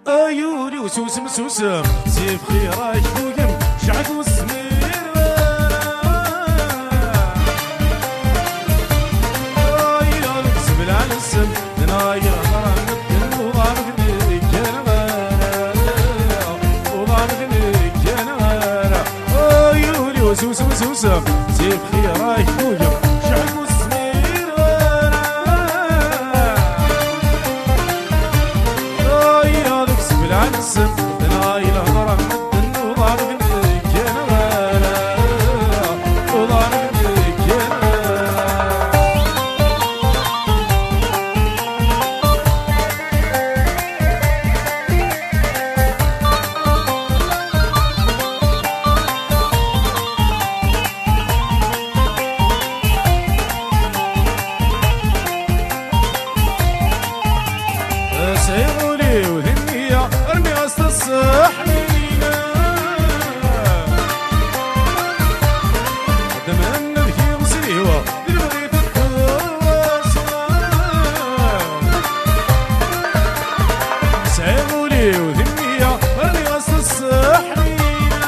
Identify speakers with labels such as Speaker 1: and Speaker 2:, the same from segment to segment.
Speaker 1: ايوري وسوسم سوسم سيف خيراك بويم شعق والسمير ايا نقسم العنسم نايا غرام الدن وضامدني كنغانا وضامدني كنغانا ايوري وسوسم سوسم سيف خيراك بويم شعق والسمير ايا نقسم العنسم نايا غرام الدن وضامدني كنغانا وضامدني كنغانا سيغولي وذنية ارمي وسط الصحنينة اتمنى بكي وسيوة للبغيت التواصل سيغولي وذنية ارمي وسط الصحنينة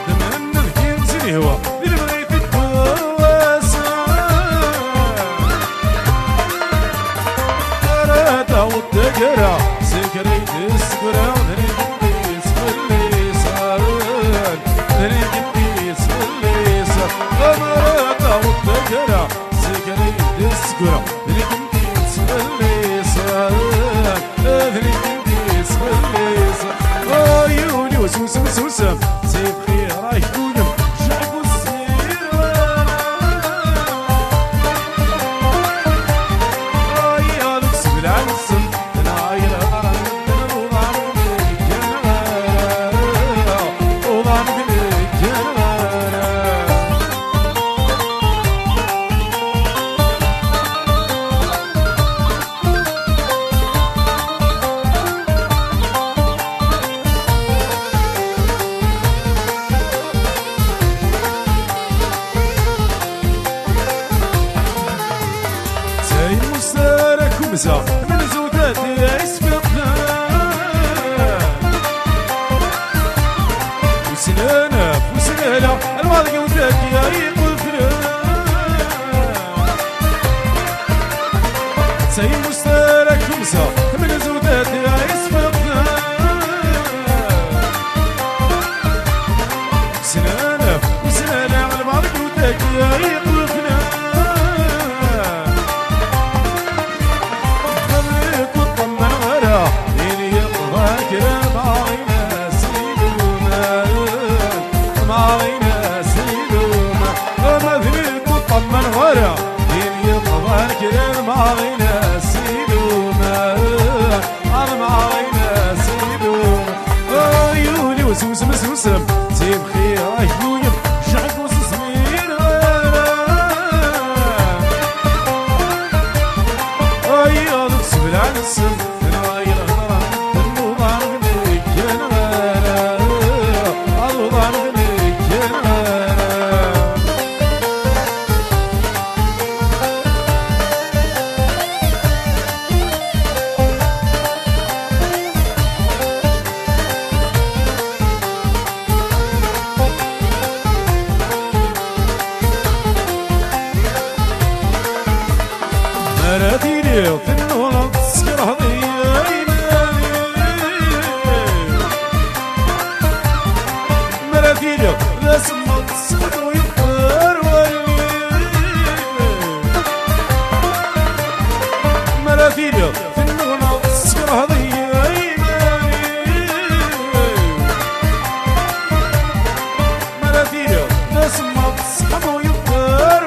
Speaker 1: اتمنى بكي وسيوة للبغيت التواصل والتقرا سكريت السكرا ذني قدي سفلي صارن ذني قدي سفلي صار غمرتا والتقرا سكريت السكرا ذني قدي سفلي صارن ذني قدي سفلي صار عيوني وسوسم سوسم سيف خيراك بويم شعب والسمير ايا نقسم العنسم من زوداتي اسبقنا وسنانا وسنانا الماضي وداك يا يقفنا سي مستارك خمسة من زوداتي اسبقنا سنانا وسنانا الماضي وداك يا يقفنا معاينا سيدوما انا معاينا سيدوما عيوني وسوسم سوسم سيب خيراك بويم شعب وسمير ايا نقسم العنسم نايل غرام النوضان غنيك كنغانا الوضان غنيك كنغانا مراتيلي وثنونا تسكر هضية مراتيلي لا سما تسكر ويطر مراتيلي ثنونا تسكر هضية مراتيلي لا سما تسكر ويطر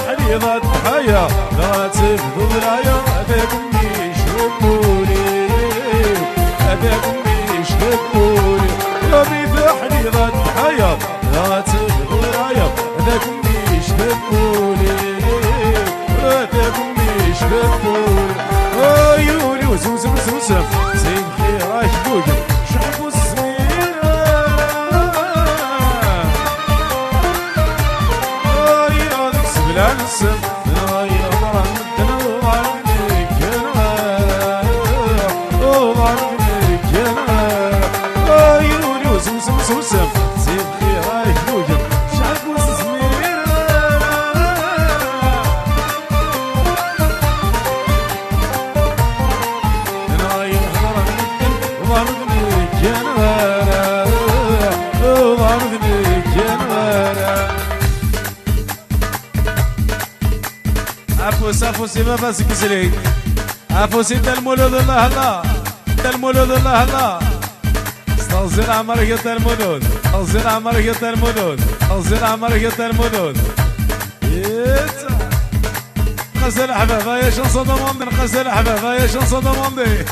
Speaker 1: حريضة حياة لا تفضل العيا أباكم يشربوني أباكم يشربوني ربي في حريضة حياة لا تفضل العيا أباكم يشربوني أباكم يشربوني عيوني وسوسم سوسم سيب خيراك بويم شعب والسمير نسم نغير مرة مدنا وعرفني كنا وعرفني كنا يوني وسوسم سوسم سيب خيراك نوجم شعب وسمير نغير مرة مدنا وعرفني كنا وعرفني كنا أفوسي ما بس كسلي أفوسي المولود الله الله المولود الله الله استغزر عمرك المولود استغزر عمرك المولود استغزر عمرك المولود قصر أحبابا يا شنصة ضماندي قصر أحبابا يا شنصة ضماندي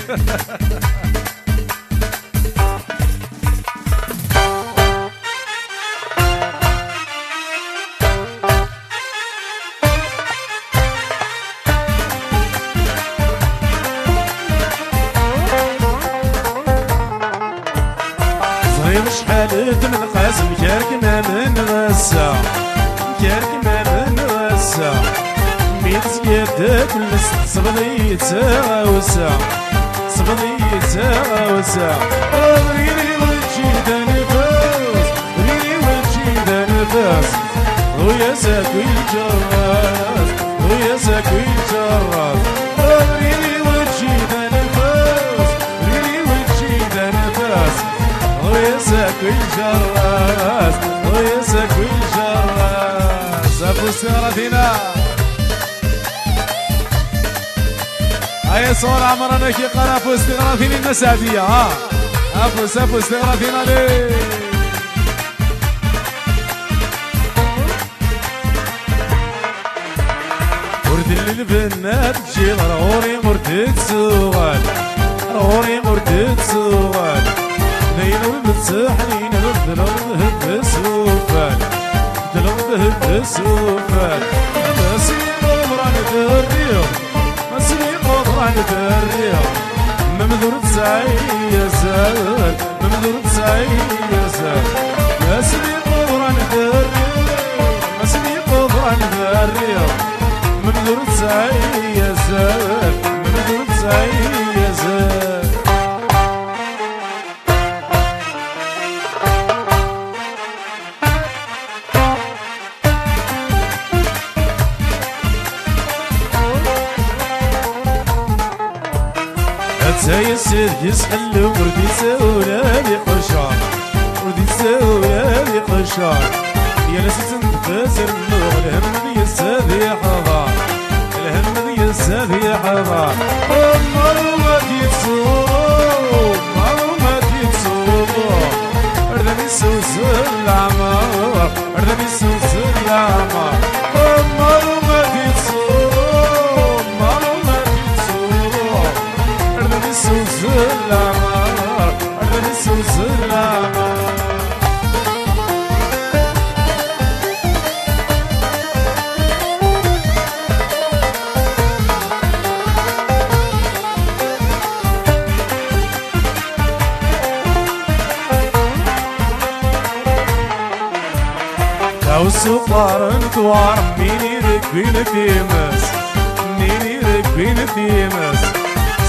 Speaker 1: شحال من القاسم كاركنا من غسا كاركنا من غسا ميت زيادة كل صبغي تاوسا صبغي تاوسا ريلي وجهي دا نفاس ريلي وجهي دا نفاس ويا ساكوي الجراس ويا ساكوي الجراس ريلي وجهي دا نفاس ريلي وجهي دا نفاس ويسك الجراس ويسك الجراس ابو استغراثينا هيا صور عمرنا كي قرا ابو استغراثين المسادية ها ابو استغراثينا لي ورد البنات تجي روري مرتد سوغال روري مرتد سوغال ليلو بتسحنين الضرب هد سوفان ضرب هد سوفان مسير قمران الرياض مسير قمران الرياض ممدور تسعي يا زال ممدور تسعي يا زال مسير قمران الرياض مسير قمران الرياض ممدور تسعي يا زال ممدور تسعي يا زال زي السيد يسحل وردي سولا لي قشار وردي سولا لي قشار يا ناس تنفسر النور الهم دي السادي حضار الهم دي السادي حضار معلومات يتصور معلومات يتصور اردني سوس العمار اردني سوس العمار معلومات يتصور معلومات يتصور اردني سوس العمار اردني سوس العمار والسقار انتوار مين يركبين في مس مين يركبين في مس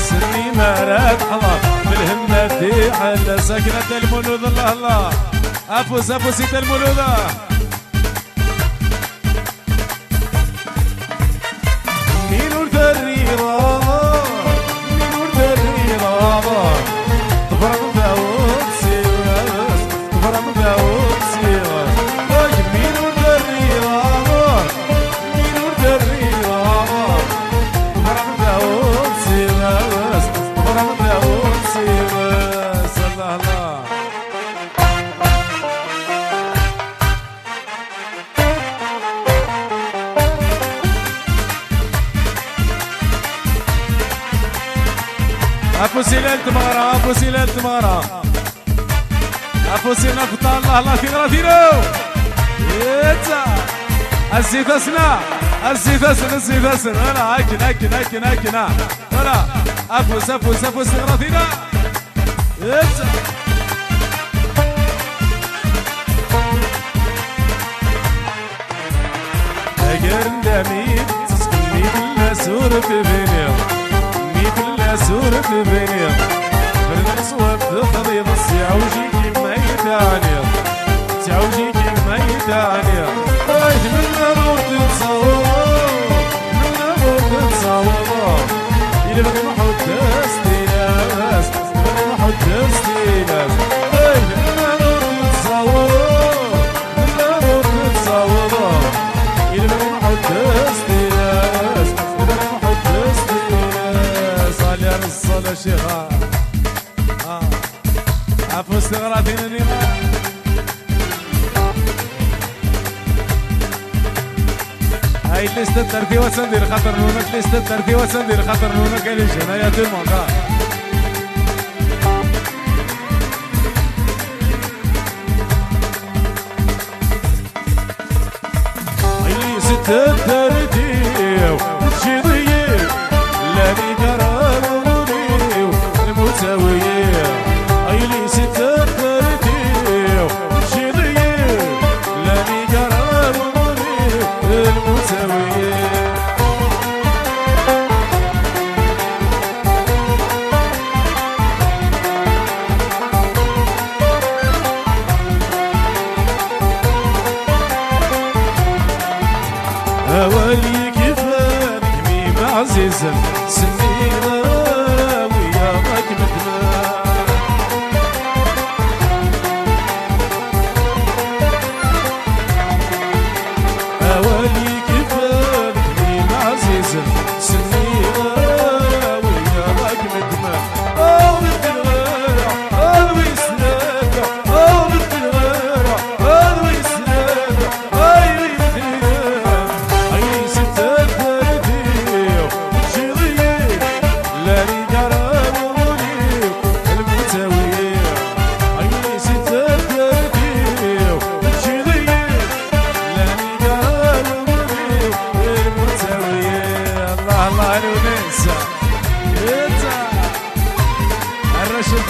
Speaker 1: سني ما راد حضر بالهمة في حل سكنة المولود الله الله أفوس أفوسيت المولودة مين ورد الرياضة مين ورد الرياضة تفرم داود سيغاز تفرم داود سيغاز أفوسينا التمارا أفوسينا التمارا أفوسينا فتح الله الله تغرثينو يتا الزيت أسنا الزيت أسنا الزيت أسنا أنا هاكن هاكن هاكن هاكن أنا أفوس أفوس أفوس تغرثينا يتا قرن ميت ميت سورة بنيا ميت سورة بنيا فرد صواب تخضي ضصي عوجيك ميتانيا تعوجيك ميتانيا ايش من نور تتصور من نور تتصور إلى بقي محط تستيلاس بقي محط تستيلاس ايش من نور تتصور من نور تتصور إلى بقي محط تستيلاس بقي محط تستيلاس على الصلاة شيخا عفو استغراثين النماء هاي لستة ترتي وسندير خطر نونك لستة ترتي وسندير خطر نونك ليش هنا يا تلمون هاي ستة ترتي وتشيضي لاني قراروني المساوية هاي ستة ترتي وتشيضي لاني قراروني المساوية أولي كفانك ميم عزيزا سنينا وياك مدنا أولي كفانك ميم عزيزا سنينا وياك مدنا أو بالغيرة أو يسلاك أو بالغيرة أو يسلاك أي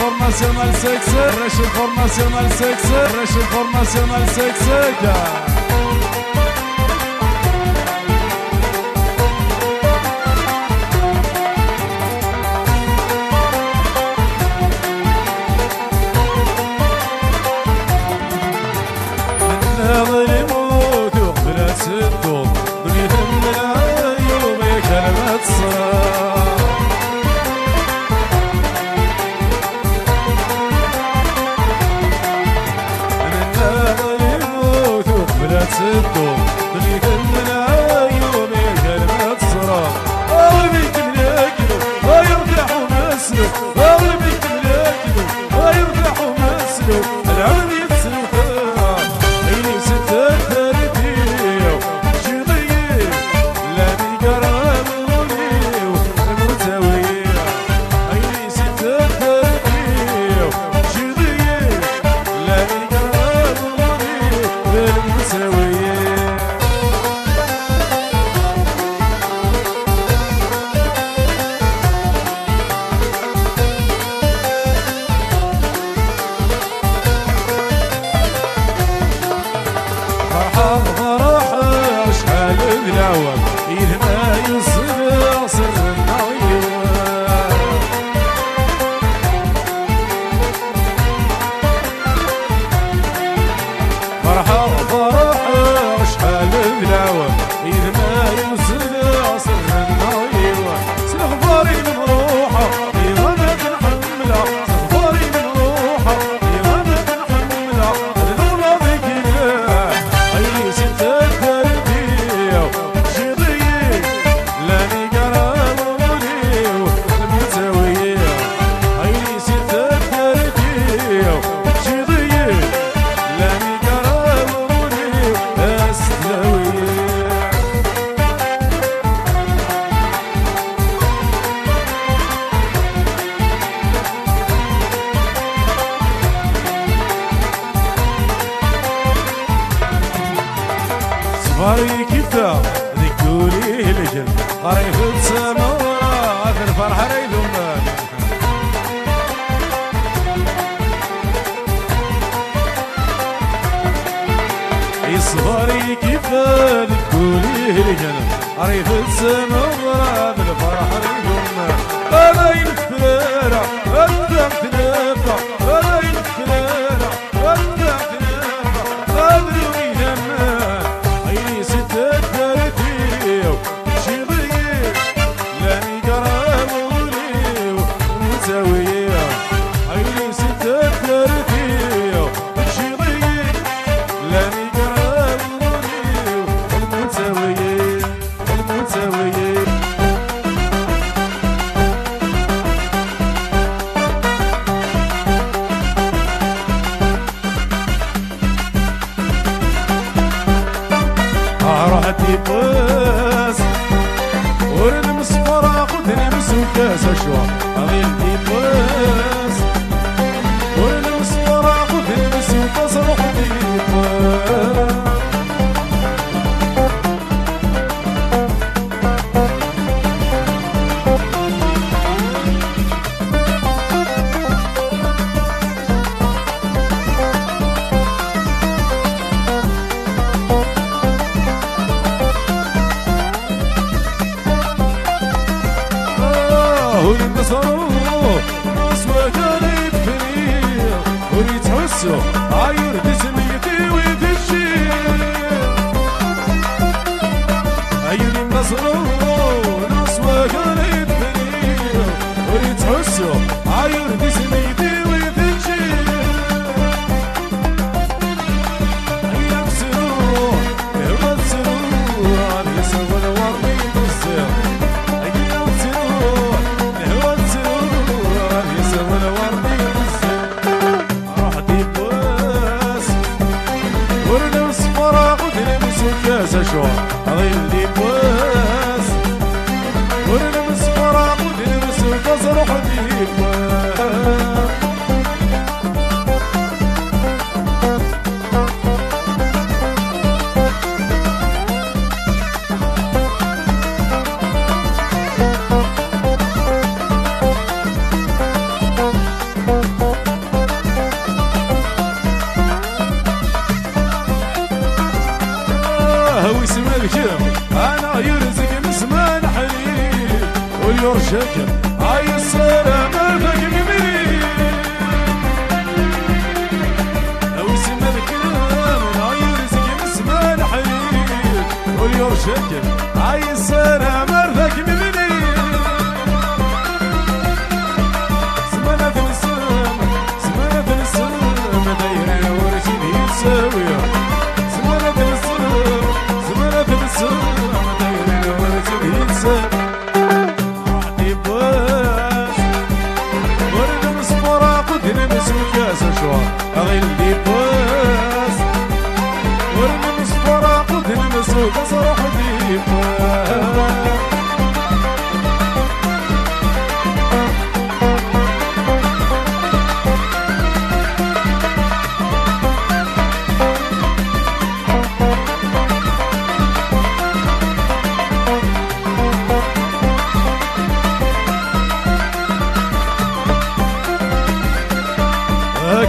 Speaker 1: Formasyonel seksi, reşil formasyonel seksi, reşil formasyonel seksi. صفاري كيفتا ذكوري لجل قريب السما آخر فرحة ريدومان صفاري قولي كيف هذيك قولي لي انا عريف السما وراد الفرح اليوم انا ينفرع انت تنفع انا ينفرع انت تنفع قادروني همان عيني ستة ثلاثين شي ضيق لاني قراب ولي ومساوية عيني ستة ثلاثين شي ضيق لاني قراب ولي المساوية المساوية رحتي بس ورن مصفرة خدني مسوكاس اشوار غيلتي بس ورن مصفرة خدني مسوكاس روحتي بس عيور تسميتي وتشيل عيوني مصروف نص وقالت بنيه وريد تحسو عيور تسميتي وتشيل ايام سرور هو السرور يسوى الورد يتصل ايام سرور هو السرور يسوى الورد يتصل كاس اشوار غيلي بواس ورنمس فراق ودنمس وكاس روحتي بواس انا يرزق مسمان حليل ويرشك عاي السلام فك بمريل لو اسم الكلام انا يرزق مسمان حليل ويرشك عاي السلام فك بمريل سمانة في السلام سمانة في السلام دايرة ورشد يساوي سمانة في السلام سمانة في السلام دايرة ورشد يساوي روحتي بواس ورنمس فراق ودنمس وكاس اشوار غيلي بواس ورنمس فراق ودنمس وكاس روحتي بواس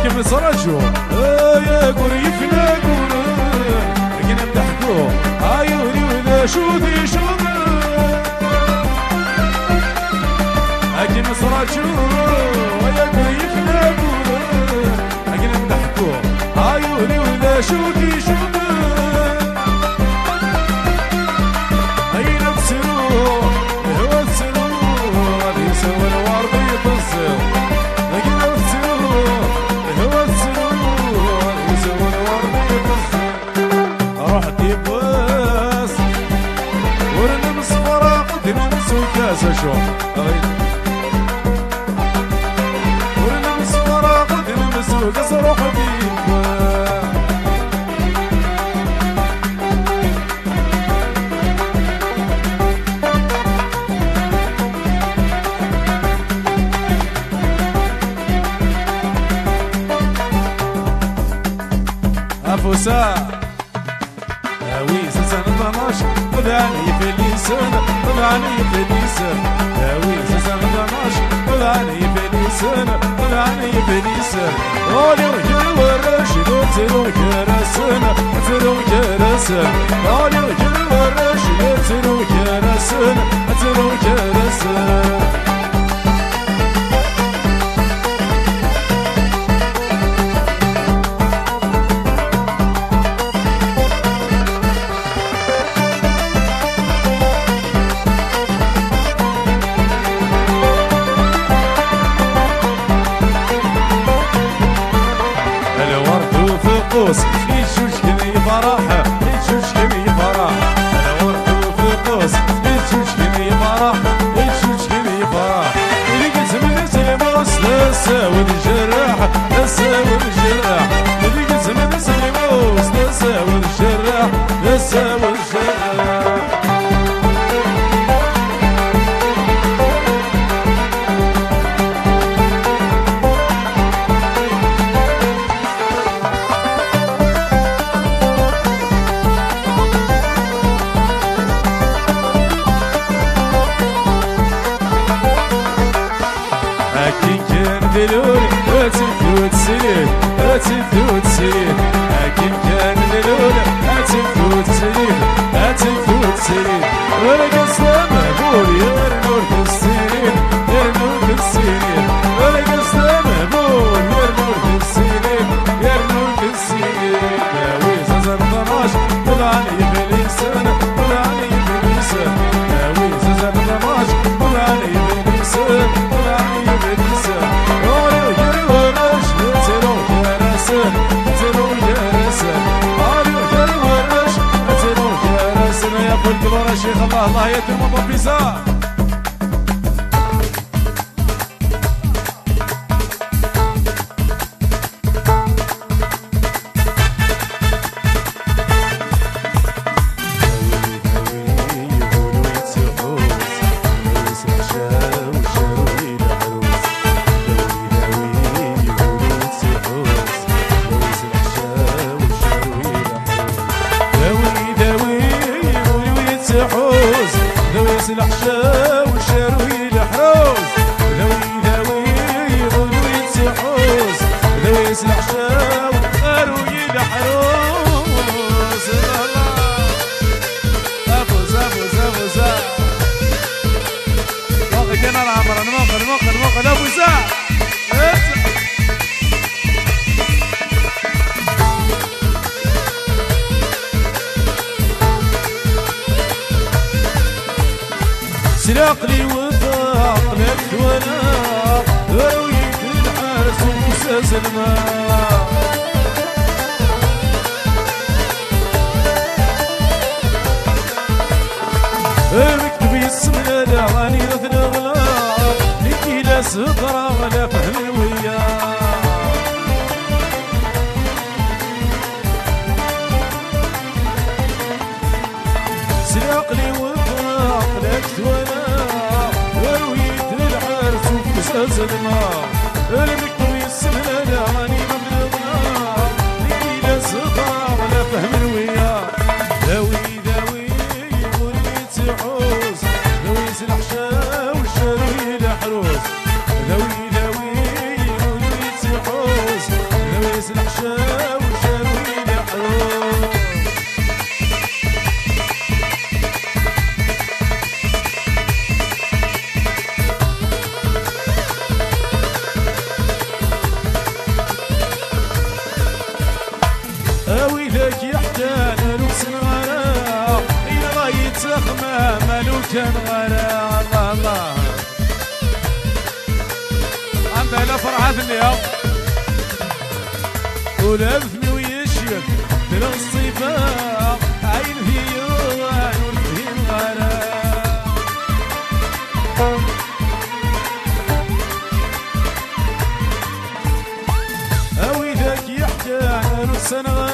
Speaker 1: كيف صرجو يا قريفنا قولوا لكن بضحكوا عيوني وذا شوذي شوذي كيف صرجو يا قريفنا قولوا لكن بضحكوا عيوني وذا شوذي شوذي هي نفس الروح هو السرور غادي يسوى الورد يتصل لكن نفس الروح هو السرور يسوى الورد يتصل روحتي بواس ورنمس فراق ودنمس وكاس اشوار ورنمس فراق ودنمس وكاس روحتي بواس أفوسا ويس سنة 12 طلعني في اللسان طلعني في اللسان ويس سنة 12 طلعني بليسن طلعني بليسن ولي رجل والرشد تلو كرسن تلو كرسن ولي رجل والرشد تلو كرسن تلو كرسن يجوش كني فرح يجوش كني فرح انا ورد في قوس يجوش كني فرح يجوش كني فرح اللي قلت من سلموس لساوي الجراح لساوي الجراح اللي قلت من سلموس لساوي الجراح لساوي الجراح تفوت سنين لكن كان الأولى تفوت سنين تفوت سنين ولقى السلام مقبول يرنور في السنين يرنور في السنين ولقى السلام مقبول يرنور في السنين يرنور في السنين ناوي زازر طناش طلعني بليسان طلعني بليسان ناوي زازر طناش طلعني بليسان طلعني بليسان شيخ الله يتم ببيزار الحشا والشروي الحروس ذوي ذوي غلوي تحوس ذوي الحشا والشروي الحروس افوز افوز افوز واخد كنا العمر انا موقع افوز سلاق لي وفاق لك وانا رويت الحارس وكساس الماء مكتب يسم الاغاني مثل اغلاق لكي لا سطرة ولا فهم وياه سلاق لي وفاق لك وانا الماء المكتوب يسم الاغاني مبلغنا لكي لا سطع ولا فهم وياه ذوي ذوي وليت حوس ذوي الحشا والشروي الحروس ذوي ذوي وليت حوس ذوي الحشا والشروي الحروس ويلك يحتاج لوكسن غرا إلى غاية سخمة ملوكا غرا الله الله عندها لا فرحة اليوم ولفني ويشيك من الصفاق عين في يوان والفهم غرا ويلك يحتاج لوكسن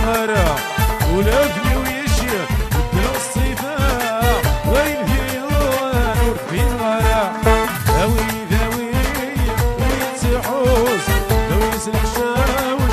Speaker 1: غرا ولفني ويشيك بدل الصفاء وين في نور في الغلا ذوي ذوي ويتحوس ذوي الحشا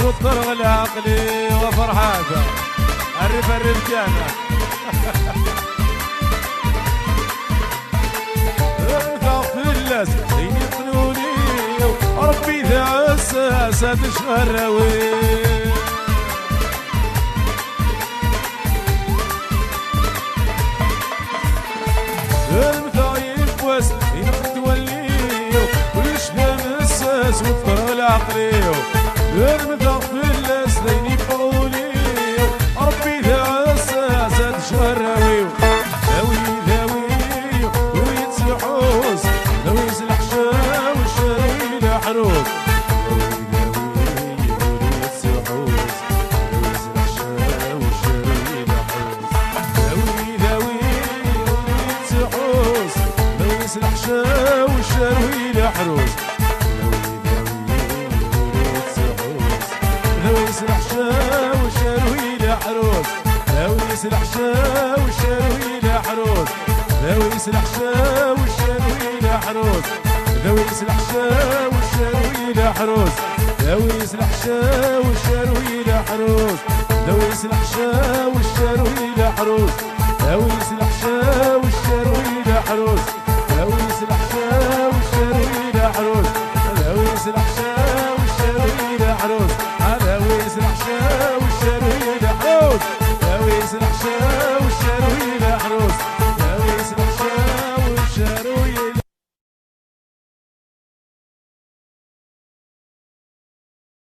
Speaker 1: وطرغ العقلي وفرحاته الرف كان فلاس زين يقنوني ربي ذا الساسة تشغروي المثايب واس ينقد توليو كلش نمسس وطرغ العقلي المثاق فلاس زين يقوليو ربي ذا الساسة تشغروي ويتسحوس ذويس الحشا والشروي لحروس الحشا والشروي لحروس ذويس الحشا والشروي لحروس ذويس الحشا والشروي لحروس ذويس الحشا والشروي لحروس ذويس الحشا والشروي لحروس ذويس الحشا والشروي لحروس ذويس الحشا والشروي لحروس ذويس الحشا والشروي لحروس